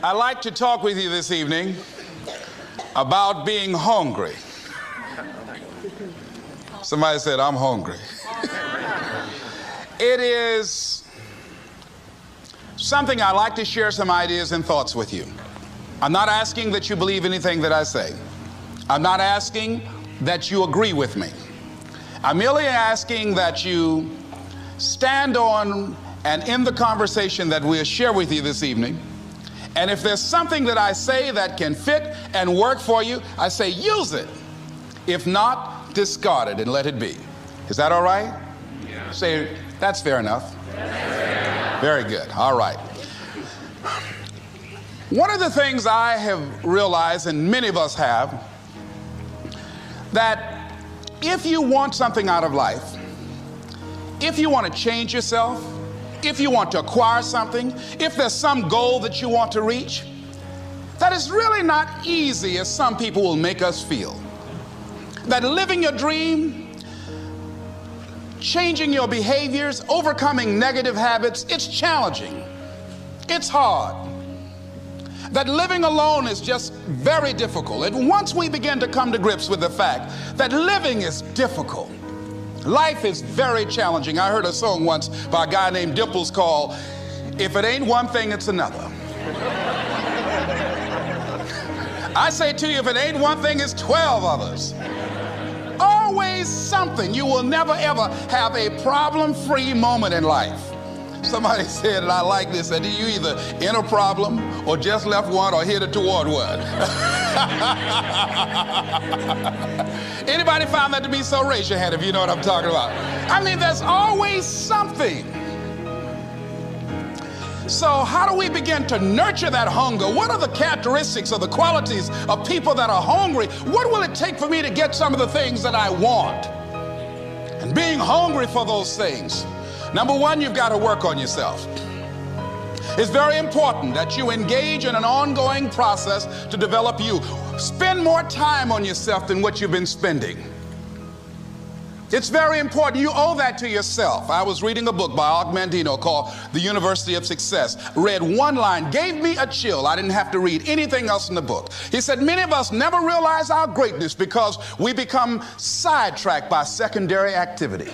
I'd like to talk with you this evening about being hungry. Somebody said, I'm hungry. It is something I'd like to share some ideas and thoughts with you. I'm not asking that you believe anything that I say. I'm not asking that you agree with me. I'm merely asking that you stand on and in the conversation that we'll share with you this evening. And if there's something that I say that can fit and work for you, I say use it. If not, discard it and let it be. Is that all right? Yeah. Say, that's fair enough. Very good. All right. One of the things I have realized, and many of us have, that if you want something out of life, if you want to change yourself, if you want to acquire something, if there's some goal that you want to reach, that is really not easy as some people will make us feel. That living your dream, changing your behaviors, overcoming negative habits, it's challenging. It's hard. That living alone is just very difficult. And once we begin to come to grips with the fact that living is difficult, life is very challenging. I heard a song once by a guy named Dimples called, If It Ain't One Thing, It's Another. I say to you, if it ain't one thing, it's 12 others. Always something. You will never ever have a problem-free moment in life. Somebody said, and I like this, that you either in a problem or just left one or headed toward one. Anybody found that to be so? Raise your hand if you know what I'm talking about. I mean, there's always something. So how do we begin to nurture that hunger? What are the characteristics or the qualities of people that are hungry? What will it take for me to get some of the things that I want? And being hungry for those things. Number one, you've got to work on yourself. It's very important that you engage in an ongoing process to develop you. Spend more time on yourself than what you've been spending. It's very important. You owe that to yourself. I was reading a book by Og Mandino called The University of Success. Read one line, gave me a chill. I didn't have to read anything else in the book. He said, many of us never realize our greatness because we become sidetracked by secondary activity.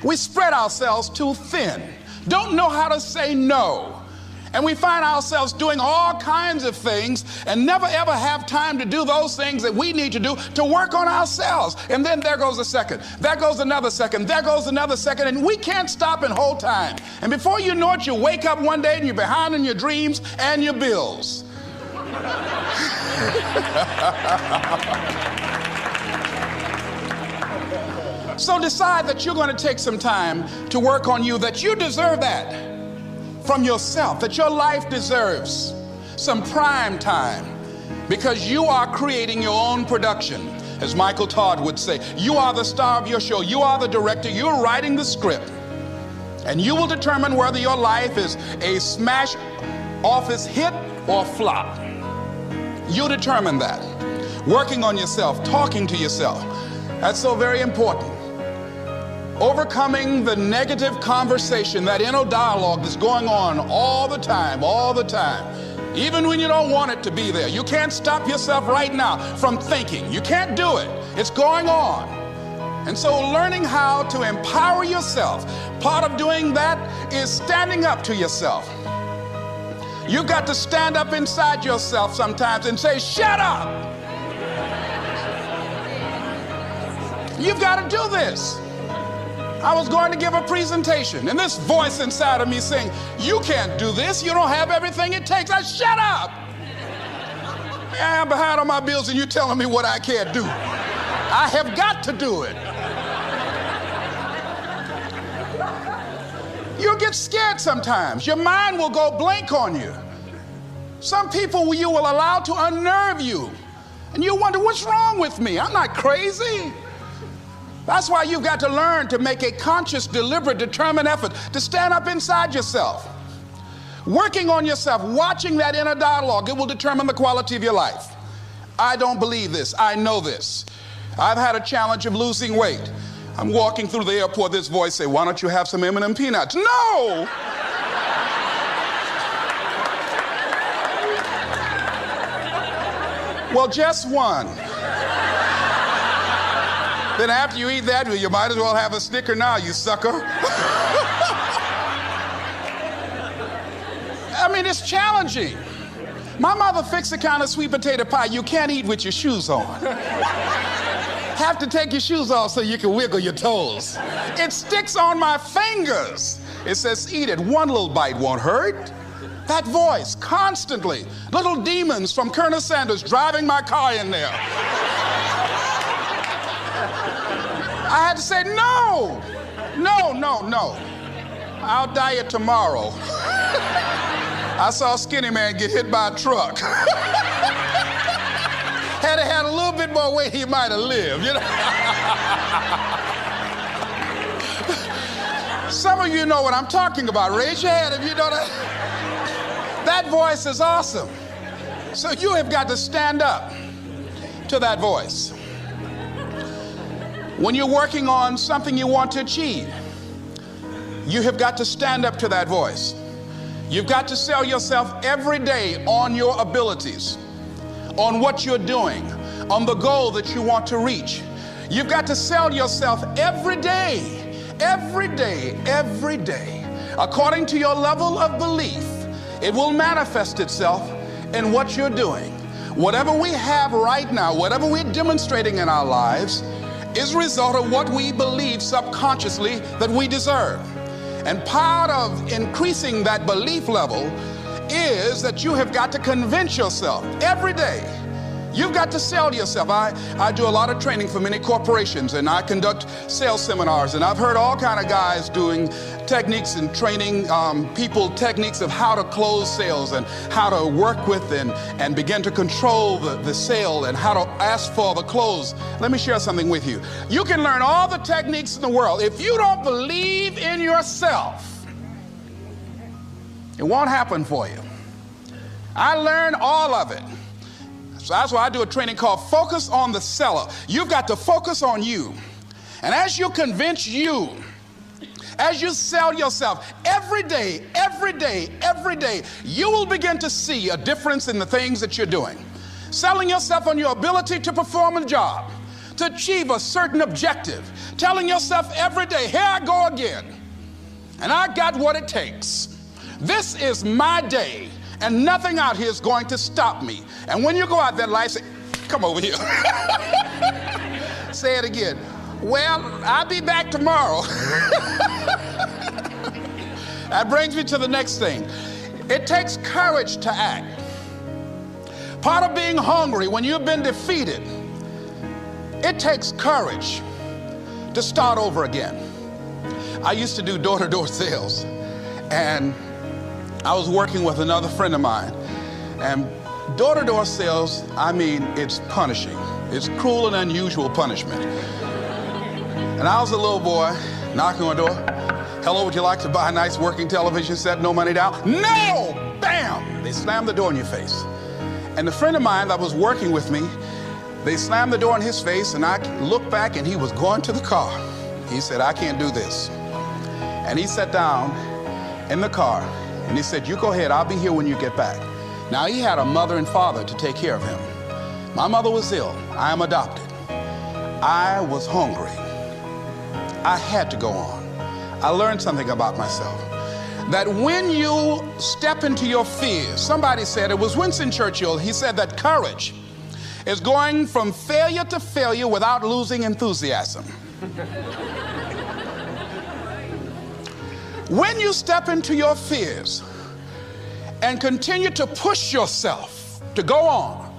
We spread ourselves too thin, don't know how to say no. And we find ourselves doing all kinds of things and never ever have time to do those things that we need to do to work on ourselves. And then there goes a second, there goes another second, there goes another second, and we can't stop and hold time. And before you know it, you wake up one day and you're behind on your dreams and your bills. So decide that you're going to take some time to work on you, that you deserve that from yourself, that your life deserves some prime time because you are creating your own production. As Michael Todd would say, you are the star of your show. You are the director. You're writing the script. And you will determine whether your life is a smash office hit or flop. You'll determine that. Working on yourself, talking to yourself. That's so very important. Overcoming the negative conversation, that inner dialogue that's going on all the time, even when you don't want it to be there. You can't stop yourself right now from thinking. You can't do it. It's going on. And so learning how to empower yourself, part of doing that is standing up to yourself. You've got to stand up inside yourself sometimes and say, shut up. You've got to do this. I was going to give a presentation, and this voice inside of me saying, you can't do this. You don't have everything it takes. I shut up. I'm behind on my bills, and you're telling me what I can't do. I have got to do it. You'll get scared sometimes. Your mind will go blank on you. Some people you will allow to unnerve you, and you wonder, what's wrong with me? I'm not crazy. That's why you've got to learn to make a conscious, deliberate, determined effort to stand up inside yourself. Working on yourself, watching that inner dialogue, it will determine the quality of your life. I don't believe this. I know this. I've had a challenge of losing weight. I'm walking through the airport, this voice say, why don't you have some M&M peanuts? No! Well, just one. Then after you eat that, you might as well have a Snicker now, you sucker. I mean, it's challenging. My mother fixed the kind of sweet potato pie you can't eat with your shoes on. Have to take your shoes off so you can wiggle your toes. It sticks on my fingers. It says, eat it. One little bite won't hurt. That voice, constantly. Little demons from Colonel Sanders driving my car in there. I had to say, no. I'll diet tomorrow. I saw a skinny man get hit by a truck. Had he had a little bit more weight, he might have lived, you know. Some of you know what I'm talking about. Raise your hand if you know that. That voice is awesome. So you have got to stand up to that voice. When you're working on something you want to achieve, you have got to stand up to that voice. You've got to sell yourself every day on your abilities, on what you're doing, on the goal that you want to reach. You've got to sell yourself every day, according to your level of belief. It will manifest itself in what you're doing. Whatever we have right now, whatever we're demonstrating in our lives, is a result of what we believe subconsciously that we deserve. And part of increasing that belief level is that you have got to convince yourself every day. You've got to sell yourself. I do a lot of training for many corporations, and I conduct sales seminars, and I've heard all kind of guys doing techniques and training people techniques of how to close sales and how to work with and begin to control the sale and how to ask for the close. Let me share something with you. You can learn all the techniques in the world. If you don't believe in yourself, it won't happen for you. I learned all of it. So that's why I do a training called Focus on the Seller. You've got to focus on you. And as you convince you, as you sell yourself every day, you will begin to see a difference in the things that you're doing. Selling yourself on your ability to perform a job, to achieve a certain objective. Telling yourself every day, here I go again. And I got what it takes. This is my day. And nothing out here is going to stop me. And when you go out there in life, say, come over here. Say it again. Well, I'll be back tomorrow. That brings me to the next thing. It takes courage to act. Part of being hungry when you've been defeated, it takes courage to start over again. I used to do door-to-door sales, and I was working with another friend of mine, and door-to-door sales, I mean, it's punishing. It's cruel and unusual punishment. And I was a little boy knocking on the door. Hello, would you like to buy a nice working television set? No money down? No! Bam! They slammed the door in your face. And the friend of mine that was working with me, they slammed the door in his face, and I looked back, and he was going to the car. He said, I can't do this. And he sat down in the car, and he said, you go ahead, I'll be here when you get back. Now, he had a mother and father to take care of him. My mother was ill. I am adopted. I was hungry. I had to go on. I learned something about myself. That when you step into your fears, somebody said, it was Winston Churchill, he said that courage is going from failure to failure without losing enthusiasm. When you step into your fears and continue to push yourself to go on,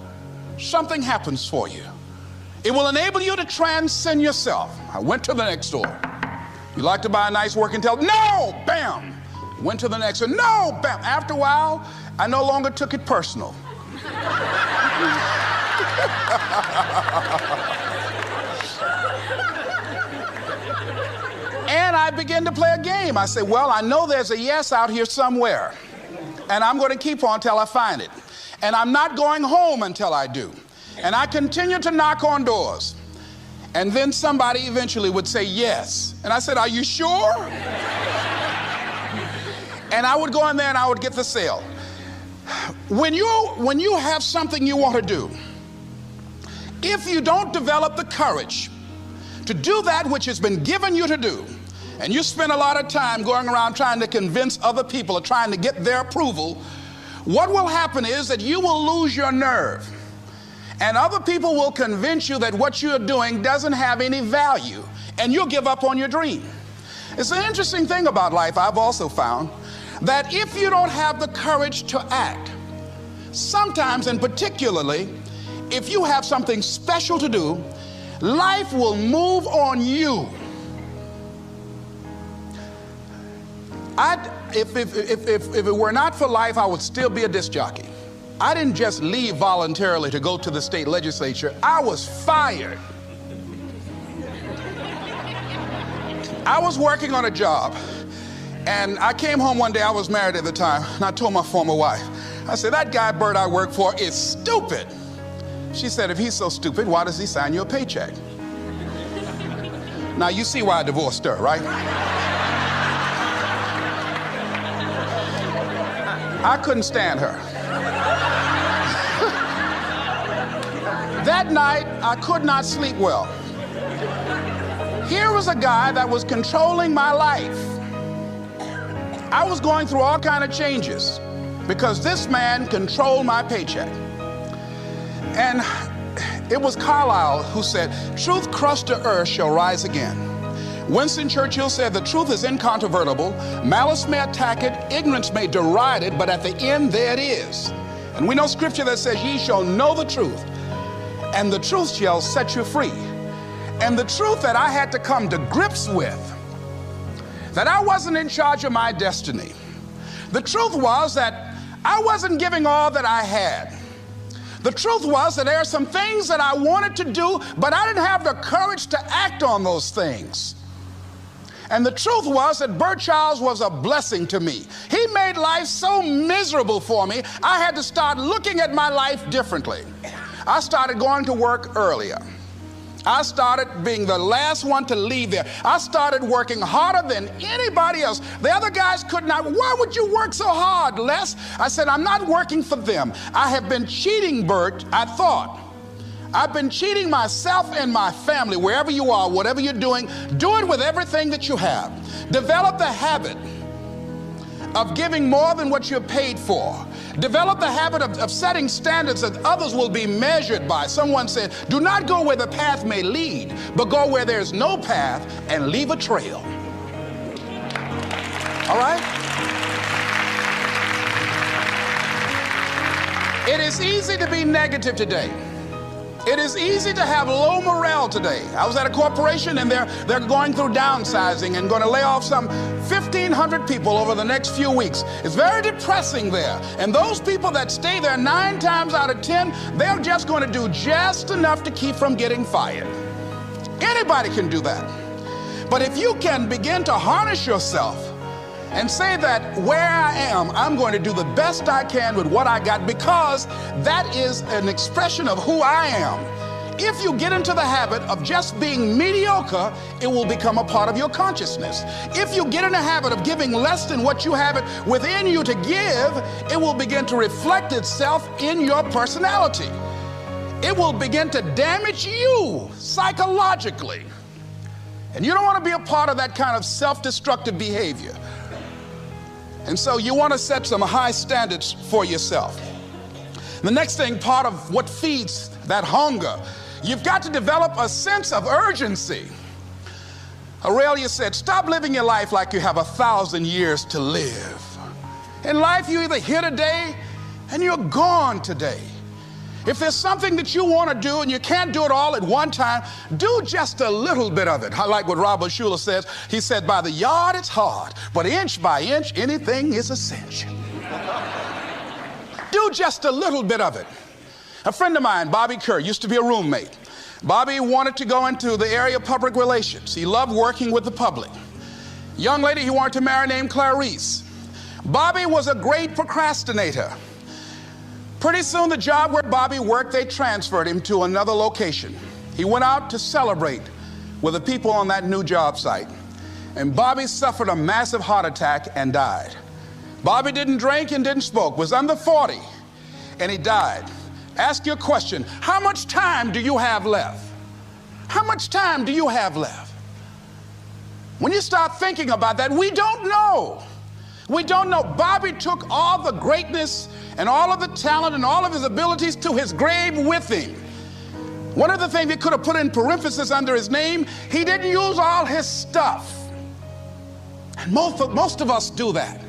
something happens for you. It will enable you to transcend yourself. I went to the next door. You like to buy a nice working television? No! Bam! Went to the next one. No! Bam! After a while, I no longer took it personal. And I began to play a game. I said, well, I know there's a yes out here somewhere, and I'm going to keep on till I find it. And I'm not going home until I do. And I continue to knock on doors. And then somebody eventually would say yes. And I said, are you sure? And I would go in there and I would get the sale. When you have something you want to do, if you don't develop the courage to do that which has been given you to do, and you spend a lot of time going around trying to convince other people or trying to get their approval, what will happen is that you will lose your nerve. And other people will convince you that what you're doing doesn't have any value, and you'll give up on your dream. It's an interesting thing about life, I've also found, that if you don't have the courage to act, sometimes, and particularly, if you have something special to do, life will move on you. If it were not for life, I would still be a disc jockey. I didn't just leave voluntarily to go to the state legislature. I was fired. I was working on a job, and I came home one day. I was married at the time, and I told my former wife, I said, that guy Bert I work for is stupid. She said, if he's so stupid, why does he sign you a paycheck? Now you see why I divorced her, right? I couldn't stand her. That night, I could not sleep well. Here was a guy that was controlling my life. I was going through all kinds of changes because this man controlled my paycheck. And it was Carlyle who said, truth crushed to earth shall rise again. Winston Churchill said, the truth is incontrovertible. Malice may attack it, ignorance may deride it, but at the end there it is. And we know scripture that says, ye shall know the truth, and the truth shall set you free. And the truth that I had to come to grips with, that I wasn't in charge of my destiny. The truth was that I wasn't giving all that I had. The truth was that there are some things that I wanted to do, but I didn't have the courage to act on those things. And the truth was that Bert Childs was a blessing to me. He made life so miserable for me, I had to start looking at my life differently. I started going to work earlier. I started being the last one to leave there. I started working harder than anybody else. The other guys could not. Why would you work so hard, Les? I said, I'm not working for them. I have been cheating, Bert, I thought. I've been cheating myself and my family. Wherever you are, whatever you're doing, do it with everything that you have. Develop the habit of giving more than what you're paid for. Develop the habit of setting standards that others will be measured by. Someone said, do not go where the path may lead, but go where there's no path and leave a trail. All right? It is easy to be negative today. It is easy to have low morale today. I was at a corporation and they're going through downsizing and going to lay off some 1,500 people over the next few weeks. It's very depressing there. And those people that stay there 9 times out of 10, they're just going to do just enough to keep from getting fired. Anybody can do that. But if you can begin to harness yourself and say that where I am, I'm going to do the best I can with what I got, because that is an expression of who I am. If you get into the habit of just being mediocre, it will become a part of your consciousness. If you get in the habit of giving less than what you have it within you to give, it will begin to reflect itself in your personality. It will begin to damage you psychologically. And you don't want to be a part of that kind of self-destructive behavior. And so you want to set some high standards for yourself. The next thing, part of what feeds that hunger, you've got to develop a sense of urgency. Aurelia said, stop living your life like you have 1,000 years to live. In life, you're either here today and you're gone today. If there's something that you want to do and you can't do it all at one time, do just a little bit of it. I like what Robert Schuller says. He said, by the yard it's hard, but inch by inch, anything is a cinch. Do just a little bit of it. A friend of mine, Bobby Kerr, used to be a roommate. Bobby wanted to go into the area of public relations. He loved working with the public. Young lady he wanted to marry named Clarice. Bobby was a great procrastinator. Pretty soon the job where Bobby worked, they transferred him to another location. He went out to celebrate with the people on that new job site. And Bobby suffered a massive heart attack and died. Bobby didn't drink and didn't smoke, was under 40, and he died. Ask your question. How much time do you have left? How much time do you have left? When you start thinking about that, we don't know. We don't know. Bobby took all the greatness and all of the talent and all of his abilities to his grave with him. One of the things he could have put in parentheses under his name, he didn't use all his stuff. And most of us do that.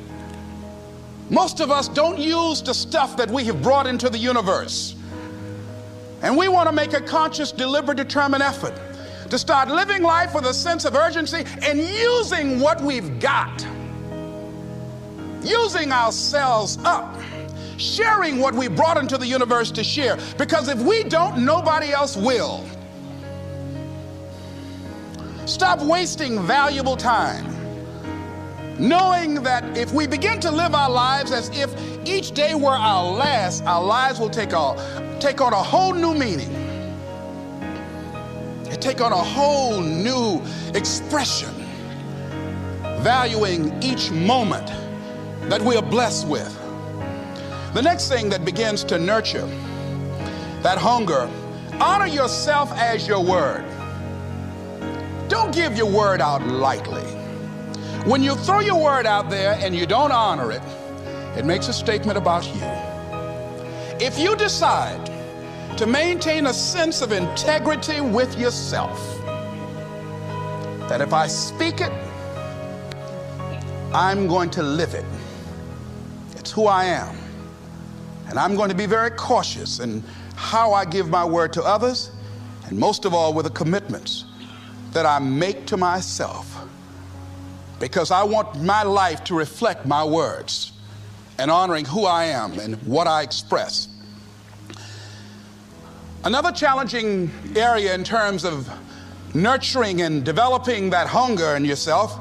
Most of us don't use the stuff that we have brought into the universe. And we want to make a conscious, deliberate, determined effort to start living life with a sense of urgency and using what we've got. Using ourselves up. Sharing what we brought into the universe to share. Because if we don't, nobody else will. Stop wasting valuable time, knowing that if we begin to live our lives as if each day were our last, our lives will take on a whole new meaning. They take on a whole new expression, valuing each moment that we are blessed with. The next thing that begins to nurture that hunger, honor yourself as your word. Don't give your word out lightly. When you throw your word out there and you don't honor it, it makes a statement about you. If you decide to maintain a sense of integrity with yourself, that if I speak it, I'm going to live it. It's who I am. And I'm going to be very cautious in how I give my word to others, and most of all with the commitments that I make to myself, because I want my life to reflect my words and honoring who I am and what I express. Another challenging area in terms of nurturing and developing that hunger in yourself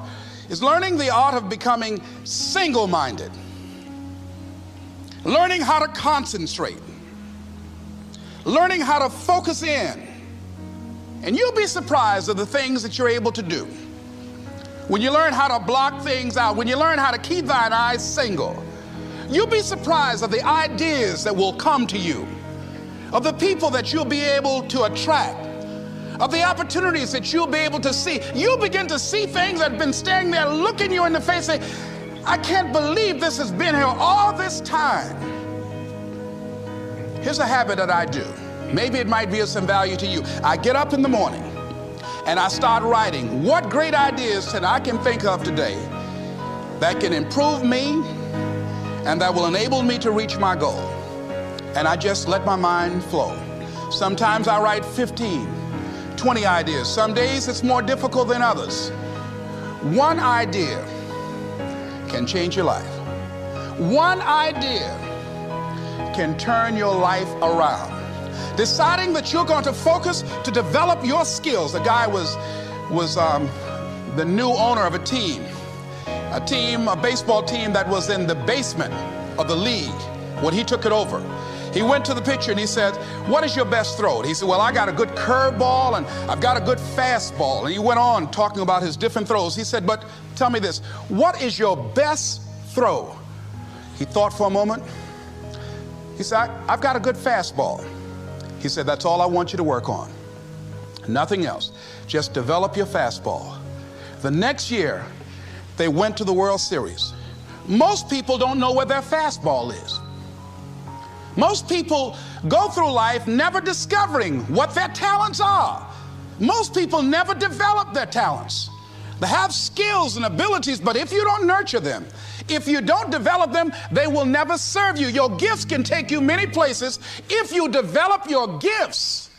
is learning the art of becoming single-minded. Learning how to concentrate, learning how to focus in. And you'll be surprised at the things that you're able to do. When you learn how to block things out, when you learn how to keep thine eyes single, you'll be surprised at the ideas that will come to you, of the people that you'll be able to attract, of the opportunities that you'll be able to see. You'll begin to see things that have been standing there looking you in the face saying, I can't believe this has been here all this time. Here's a habit that I do. Maybe it might be of some value to you. I get up in the morning and I start writing what great ideas that I can think of today that can improve me and that will enable me to reach my goal. And I just let my mind flow. Sometimes I write 15, 20 ideas. Some days it's more difficult than others. One idea can change your life. One idea can turn your life around. Deciding that you're going to focus to develop your skills. The guy was the new owner of a baseball team that was in the basement of the league when he took it over. He went to the pitcher and he said, what is your best throw? And he said, well, I got a good curveball and I've got a good fastball. And he went on talking about his different throws. He said, but tell me this, what is your best throw? He thought for a moment. He said, I've got a good fastball. He said, that's all I want you to work on. Nothing else. Just develop your fastball. The next year, they went to the World Series. Most people don't know where their fastball is. Most people go through life never discovering what their talents are. Most people never develop their talents. They have skills and abilities, but if you don't nurture them, if you don't develop them, they will never serve you. Your gifts can take you many places if you develop your gifts.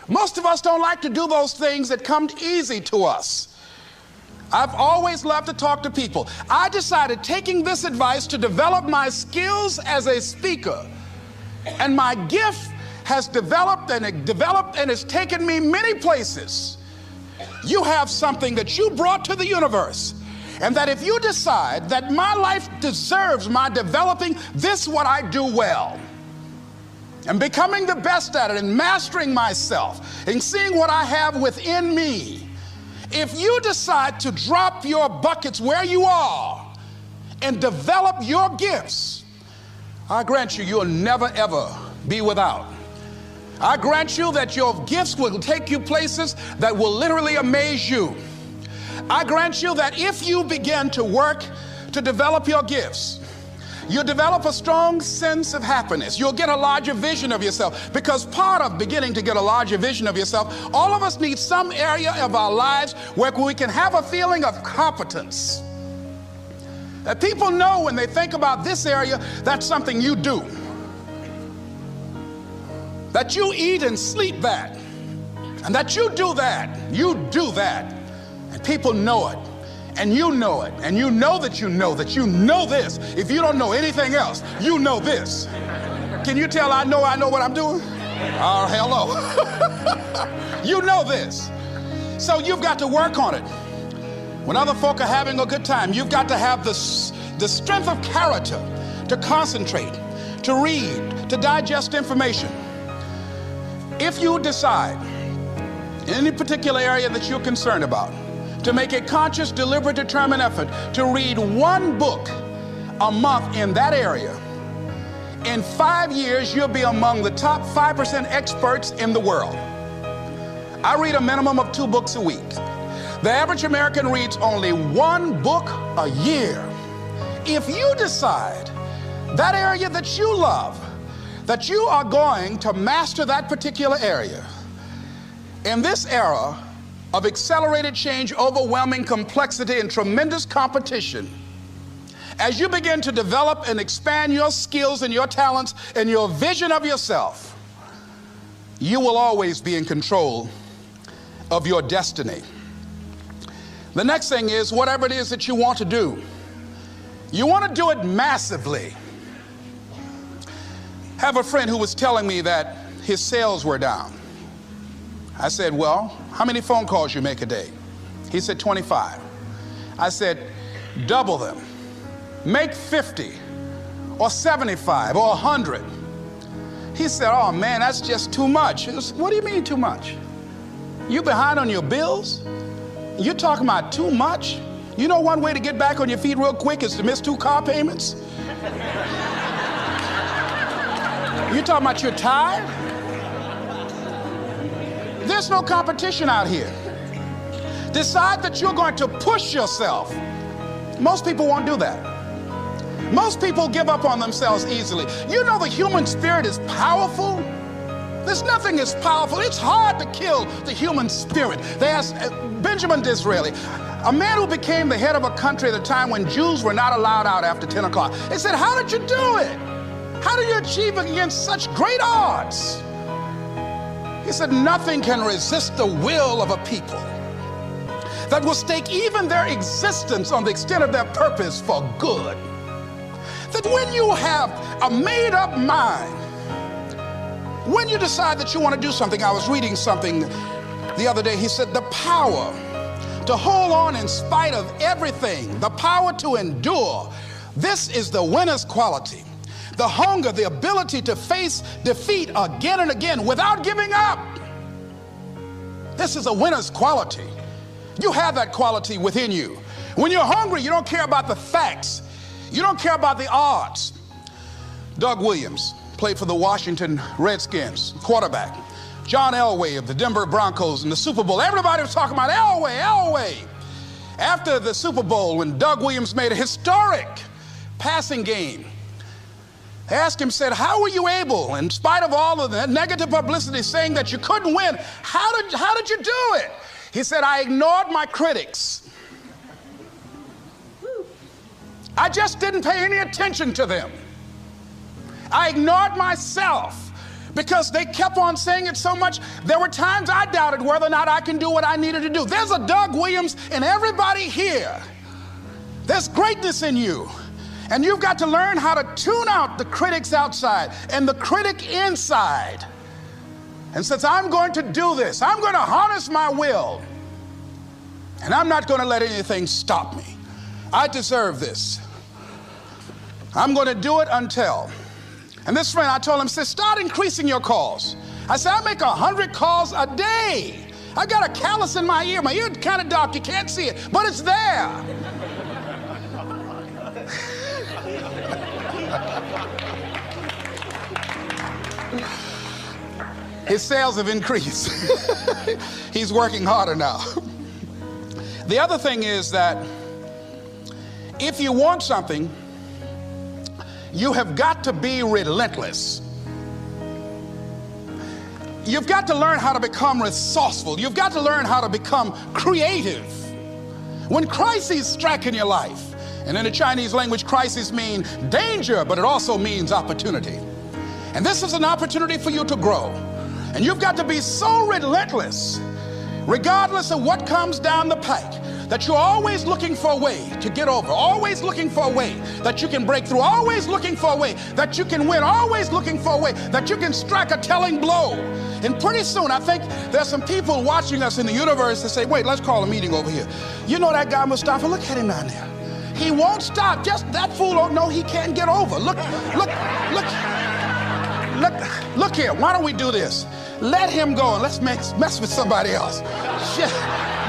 Most of us don't like to do those things that come easy to us. I've always loved to talk to people. I decided, taking this advice, to develop my skills as a speaker. And my gift has developed and it's taken me many places. You have something that you brought to the universe, and that if you decide that my life deserves my developing, this is what I do well. And becoming the best at it and mastering myself and seeing what I have within me. If you decide to drop your buckets where you are and develop your gifts, I grant you, you'll never ever be without. I grant you that your gifts will take you places that will literally amaze you. I grant you that if you begin to work to develop your gifts, you'll develop a strong sense of happiness. You'll get a larger vision of yourself, because part of beginning to get a larger vision of yourself, all of us need some area of our lives where we can have a feeling of competence. That people know when they think about this area, that's something you do. That you eat and sleep that, and that you do that, and people know it, and you know it, and you know that you know this. If you don't know anything else, you know this. Can you tell I know what I'm doing? Oh, hello. You know this. So you've got to work on it. When other folk are having a good time, you've got to have the strength of character to concentrate, to read, to digest information. If you decide in any particular area that you're concerned about, to make a conscious, deliberate, determined effort to read one book a month in that area, in 5 years, you'll be among the top 5% experts in the world. I read a minimum of 2 books a week. The average American reads only 1 book a year. If you decide that area that you love, that you are going to master that particular area, in this era of accelerated change, overwhelming complexity, and tremendous competition, as you begin to develop and expand your skills and your talents and your vision of yourself, you will always be in control of your destiny. The next thing is, whatever it is that you want to do, you want to do it massively. I have a friend who was telling me that his sales were down. I said, well, how many phone calls you make a day? He said, 25. I said, double them. Make 50 or 75 or 100. He said, oh man, that's just too much. I said, what do you mean too much? You behind on your bills? You're talking about too much? You know one way to get back on your feet real quick is to miss 2 car payments? You talking about you're tired? There's no competition out here. Decide that you're going to push yourself. Most people won't do that. Most people give up on themselves easily. You know the human spirit is powerful. There's nothing as powerful. It's hard to kill the human spirit. They asked Benjamin Disraeli, a man who became the head of a country at a time when Jews were not allowed out after 10 o'clock. They said, how did you do it? How do you achieve against such great odds? He said, nothing can resist the will of a people that will stake even their existence on the extent of their purpose for good. That when you have a made-up mind, when you decide that you want to do something, I was reading something the other day, he said, the power to hold on in spite of everything, the power to endure, this is the winner's quality. The hunger, the ability to face defeat again and again without giving up. This is a winner's quality. You have that quality within you. When you're hungry, you don't care about the facts. You don't care about the odds. Doug Williams played for the Washington Redskins, quarterback. John Elway of the Denver Broncos in the Super Bowl. Everybody was talking about Elway. After the Super Bowl, when Doug Williams made a historic passing game, they asked him, said, how were you able, in spite of all of the negative publicity saying that you couldn't win, how did you do it? He said, I ignored my critics. I just didn't pay any attention to them. I ignored myself because they kept on saying it so much. There were times I doubted whether or not I can do what I needed to do. There's a Doug Williams in everybody here. There's greatness in you. And you've got to learn how to tune out the critics outside and the critic inside. And since I'm going to do this, I'm going to harness my will. And I'm not going to let anything stop me. I deserve this. I'm going to do it until. And this friend, I told him, said, start increasing your calls. I said, I make 100 calls a day. I got a callus in my ear. My ear kind of dark, you can't see it, but it's there. His sales have increased. He's working harder now. The other thing is that if you want something, you have got to be relentless. You've got to learn how to become resourceful. You've got to learn how to become creative. When crises strike in your life, and in the Chinese language, crises mean danger, but it also means opportunity. And this is an opportunity for you to grow. And you've got to be so relentless, regardless of what comes down the pike, that you're always looking for a way to get over, always looking for a way that you can break through, always looking for a way that you can win, always looking for a way that you can strike a telling blow. And pretty soon, I think there's some people watching us in the universe that say, wait, let's call a meeting over here. You know that guy Mustafa? Look at him down there. He won't stop. Just that fool don't know he can't get over. Look here. Why don't we do this? Let him go and let's mess with somebody else. Shit.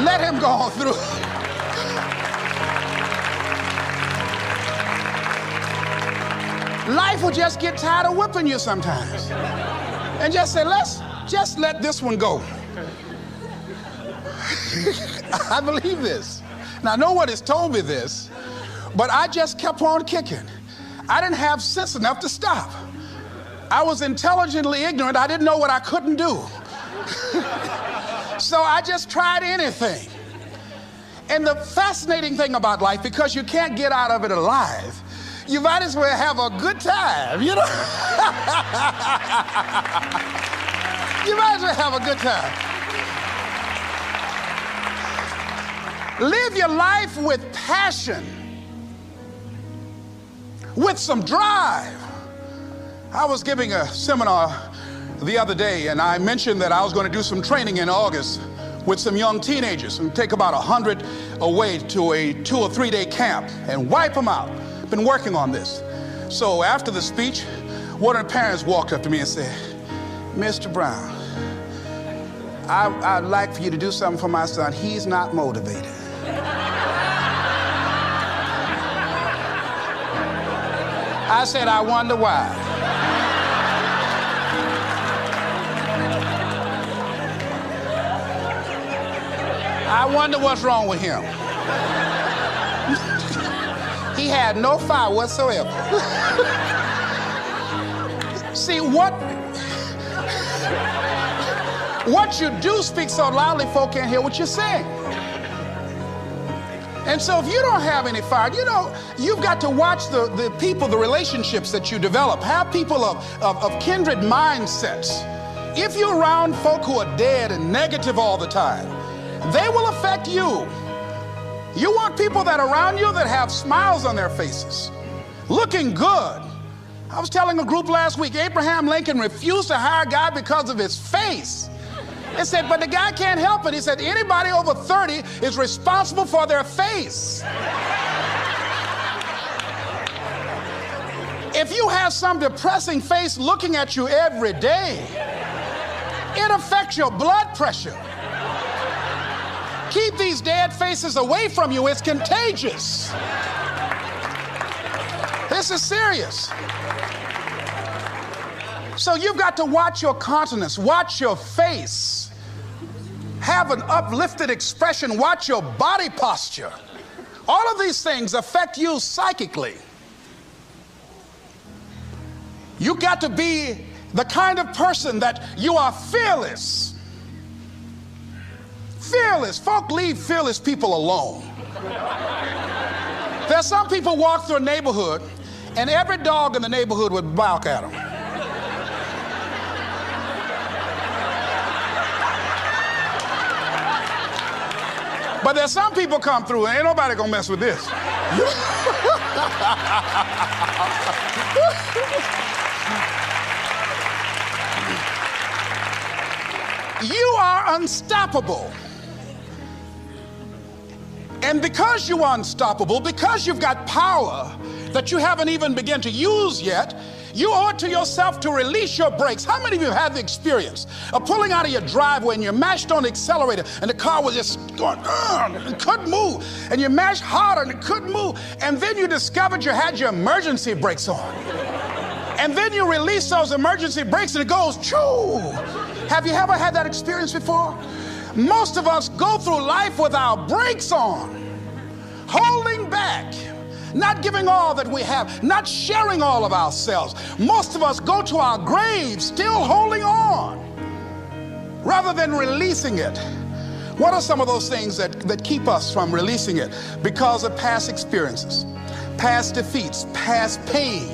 Let him go on through. Life will just get tired of whipping you sometimes. And just say, let's just let this one go. I believe this. Now, no one has told me this, but I just kept on kicking. I didn't have sense enough to stop. I was intelligently ignorant. I didn't know what I couldn't do. So I just tried anything. And the fascinating thing about life, because you can't get out of it alive, you might as well have a good time, you know? You might as well have a good time. Live your life with passion, with some drive. I was giving a seminar the other day, and I mentioned that I was going to do some training in August with some young teenagers and take about 100 away to a 2 or 3 day camp and wipe them out. Been working on this. So after the speech, one of the parents walked up to me and said, Mr. Brown, I'd like for you to do something for my son. He's not motivated. I said, I wonder why. I wonder what's wrong with him. He had no fire whatsoever. See, what you do speak so loudly, folk can't hear what you're saying. And so if you don't have any fire, you know, you've got to watch the people, the relationships that you develop. Have people of kindred mindsets. If you're around folk who are dead and negative all the time, they will affect you. You want people that are around you that have smiles on their faces, looking good. I was telling a group last week, Abraham Lincoln refused to hire a guy because of his face. They said, but the guy can't help it. He said, anybody over 30 is responsible for their face. If you have some depressing face looking at you every day, it affects your blood pressure. Keep these dead faces away from you. It's contagious. This is serious. So you've got to watch your countenance, watch your face, have an uplifted expression, watch your body posture. All of these things affect you psychically. You got to be the kind of person that you are fearless. Fearless. Folk leave fearless people alone. There's some people walk through a neighborhood and every dog in the neighborhood would bark at them. But there's some people come through and ain't nobody gonna mess with this. You are unstoppable. And because you are unstoppable, because you've got power that you haven't even begun to use yet, you owe it to yourself to release your brakes. How many of you have the experience of pulling out of your driveway and you mashed on the accelerator and the car was just going, and couldn't move, and you mashed harder and it couldn't move, and then you discovered you had your emergency brakes on. And then you release those emergency brakes and it goes, choo! Have you ever had that experience before? Most of us go through life with our brakes on, holding back, not giving all that we have, not sharing all of ourselves. Most of us go to our graves still holding on rather than releasing it. What are some of those things that keep us from releasing it? Because of past experiences, past defeats, past pain.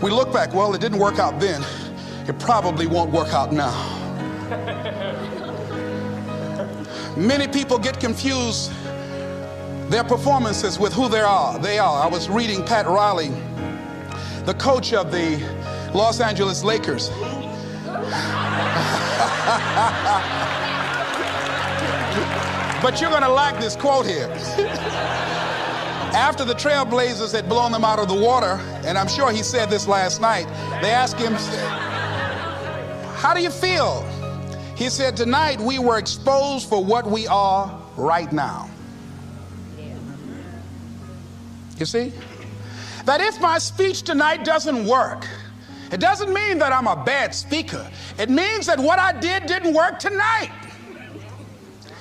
We look back, well, it didn't work out then. It probably won't work out now. Many people get confused their performances with who they are. I was reading Pat Riley, the coach of the Los Angeles Lakers. But you're going to like this quote here. After the Trailblazers had blown them out of the water, and I'm sure he said this last night, they asked him, how do you feel? He said, tonight we were exposed for what we are right now. You see? That if my speech tonight doesn't work, it doesn't mean that I'm a bad speaker. It means that what I did didn't work tonight.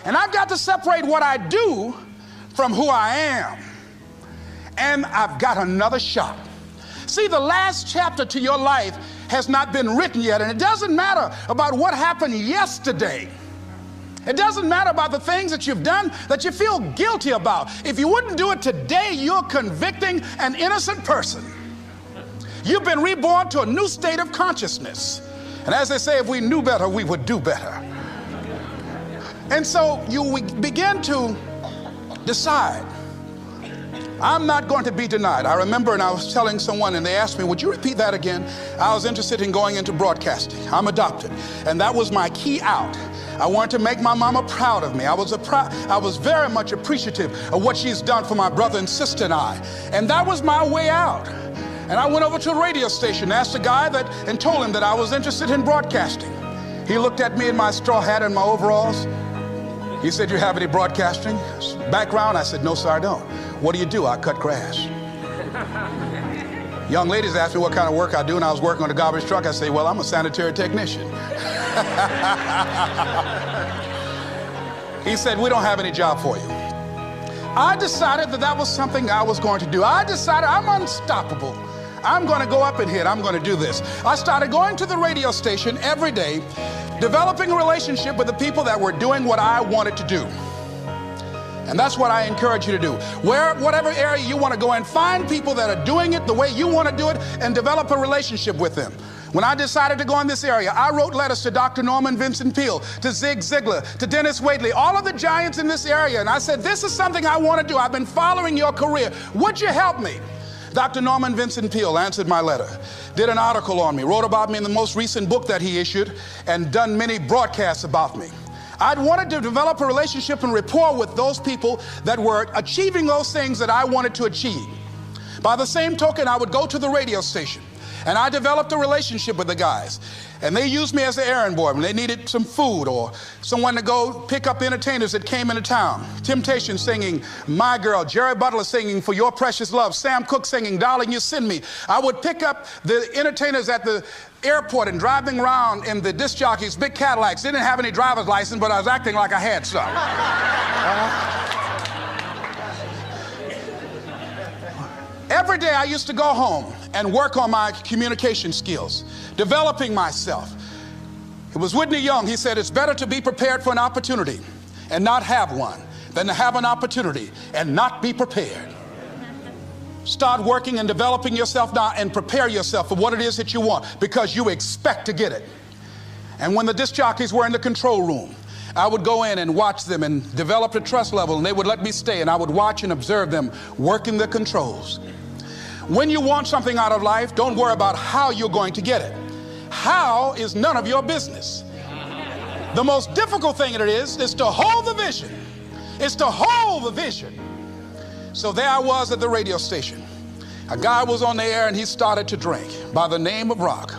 And I've got to separate what I do from who I am. And I've got another shot. See, the last chapter to your life has not been written yet, and it doesn't matter about what happened yesterday. It doesn't matter about the things that you've done that you feel guilty about. If you wouldn't do it today, you're convicting an innocent person. You've been reborn to a new state of consciousness. And as they say, if we knew better, we would do better. And so you begin to decide, I'm not going to be denied. I remember, and I was telling someone, and they asked me, would you repeat that again? I was interested in going into broadcasting. I'm adopted, and that was my key out. I wanted to make my mama proud of me. I was very much appreciative of what she's done for my brother and sister and I, and that was my way out. And I went over to a radio station, asked a guy and told him that I was interested in broadcasting. He looked at me in my straw hat and my overalls. He said, you have any broadcasting background? I said, no, sir, I don't. What do you do? I cut grass. Young ladies asked me what kind of work I do, and I was working on a garbage truck. I say, well, I'm a sanitary technician. He said, we don't have any job for you. I decided that was something I was going to do. I decided I'm unstoppable. I'm going to go up in here. I'm going to do this. I started going to the radio station every day, developing a relationship with the people that were doing what I wanted to do. And that's what I encourage you to do. Whatever area you want to go and find people that are doing it the way you want to do it and develop a relationship with them. When I decided to go in this area, I wrote letters to Dr. Norman Vincent Peale, to Zig Ziglar, to Dennis Waitley, all of the giants in this area. And I said, this is something I want to do. I've been following your career. Would you help me? Dr. Norman Vincent Peale answered my letter, did an article on me, wrote about me in the most recent book that he issued, and done many broadcasts about me. I'd wanted to develop a relationship and rapport with those people that were achieving those things that I wanted to achieve. By the same token, I would go to the radio station, and I developed a relationship with the guys. And they used me as an errand boy when they needed some food or someone to go pick up entertainers that came into town. Temptation singing My Girl, Jerry Butler singing For Your Precious Love, Sam Cooke singing Darling You Send Me. I would pick up the entertainers at the airport and driving around in the disc jockeys, big Cadillacs. They didn't have any driver's license, but I was acting like I had some. Every day I used to go home and work on my communication skills, developing myself. It was Whitney Young. He said, it's better to be prepared for an opportunity and not have one than to have an opportunity and not be prepared. Start working and developing yourself now and prepare yourself for what it is that you want, because you expect to get it. And when the disc jockeys were in the control room, I would go in and watch them and develop a trust level, and they would let me stay, and I would watch and observe them working the controls. When you want something out of life, don't worry about how you're going to get it. How is none of your business. The most difficult thing it is to hold the vision. It's to hold the vision. So there I was at the radio station. A guy was on the air and he started to drink by the name of Rock.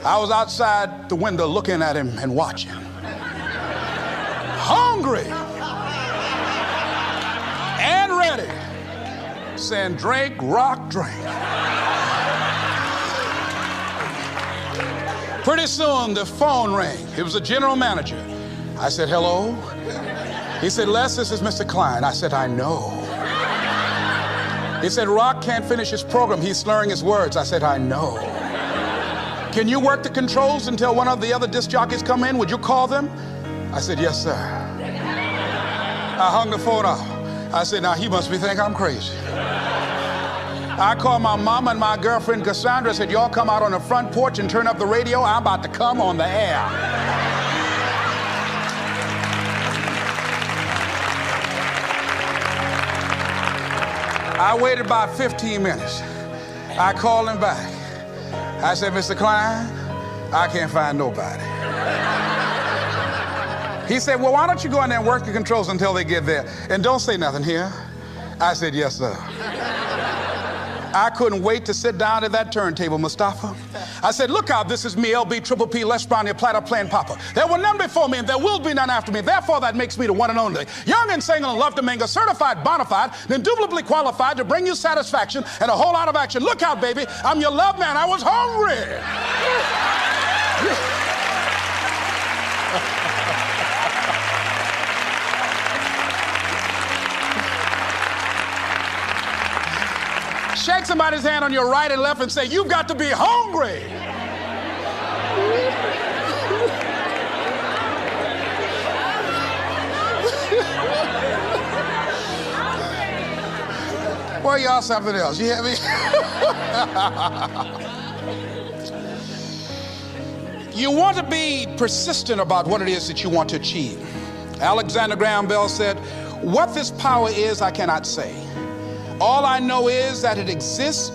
I was outside the window looking at him and watching. Hungry and ready. Saying, drink, Rock, drink. Pretty soon the phone rang. It was the general manager. I said, hello? He said, Les, this is Mr. Klein. I said, I know. He said, Rock can't finish his program. He's slurring his words. I said, I know. Can you work the controls until one of the other disc jockeys come in? Would you call them? I said, yes, sir. I hung the phone up. I said, now he must be thinking I'm crazy. I called my mama and my girlfriend Cassandra. I said, y'all come out on the front porch and turn up the radio. I'm about to come on the air. I waited about 15 minutes. I called him back. I said, Mr. Klein, I can't find nobody. He said, well, why don't you go in there and work the controls until they get there? And don't say nothing here. I said, yes, sir. I couldn't wait to sit down at that turntable, Mustafa. I said, look out, this is me, LB, Triple P, Les Brown, your platter playing Papa. There were none before me, and there will be none after me. Therefore, that makes me the one and only. Young and single and love to mingle, certified, bona fide, indubitably qualified to bring you satisfaction and a whole lot of action. Look out, baby, I'm your love man. I was hungry. Shake somebody's hand on your right and left and say, you've got to be hungry. Well, y'all something else. You hear me? You want to be persistent about what it is that you want to achieve. Alexander Graham Bell said, what this power is, I cannot say. All I know is that it exists,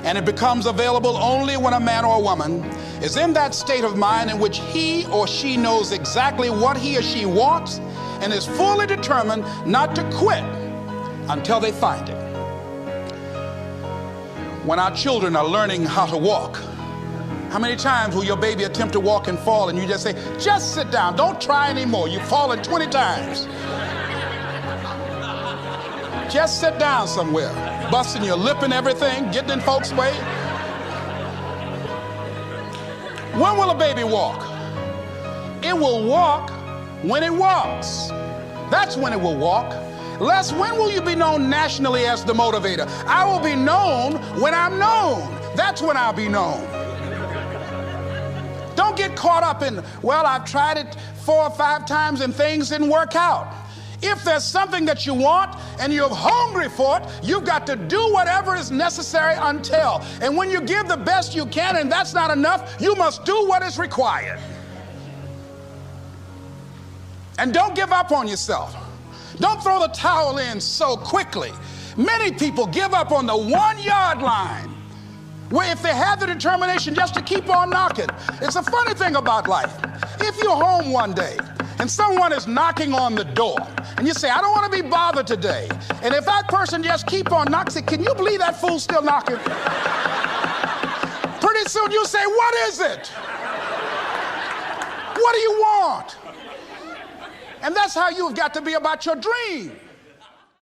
and it becomes available only when a man or a woman is in that state of mind in which he or she knows exactly what he or she wants and is fully determined not to quit until they find it. When our children are learning how to walk, how many times will your baby attempt to walk and fall and you just say, just sit down, don't try anymore, you've fallen 20 times. Just sit down somewhere, busting your lip and everything, getting in folks' way. When will a baby walk? It will walk when it walks. That's when it will walk. Les, when will you be known nationally as the motivator? I will be known when I'm known. That's when I'll be known. Don't get caught up in, well, I've tried it 4 or 5 times and things didn't work out. If there's something that you want and you're hungry for it, you've got to do whatever is necessary until. And when you give the best you can and that's not enough, you must do what is required. And don't give up on yourself. Don't throw the towel in so quickly. Many people give up on the 1-yard line, where if they have the determination just to keep on knocking. It's a funny thing about life. If you're home one day and someone is knocking on the door and you say, I don't want to be bothered today. And if that person just keep on knocking, say, can you believe that fool's still knocking? Pretty soon you say, what is it? What do you want? And that's how you've got to be about your dream.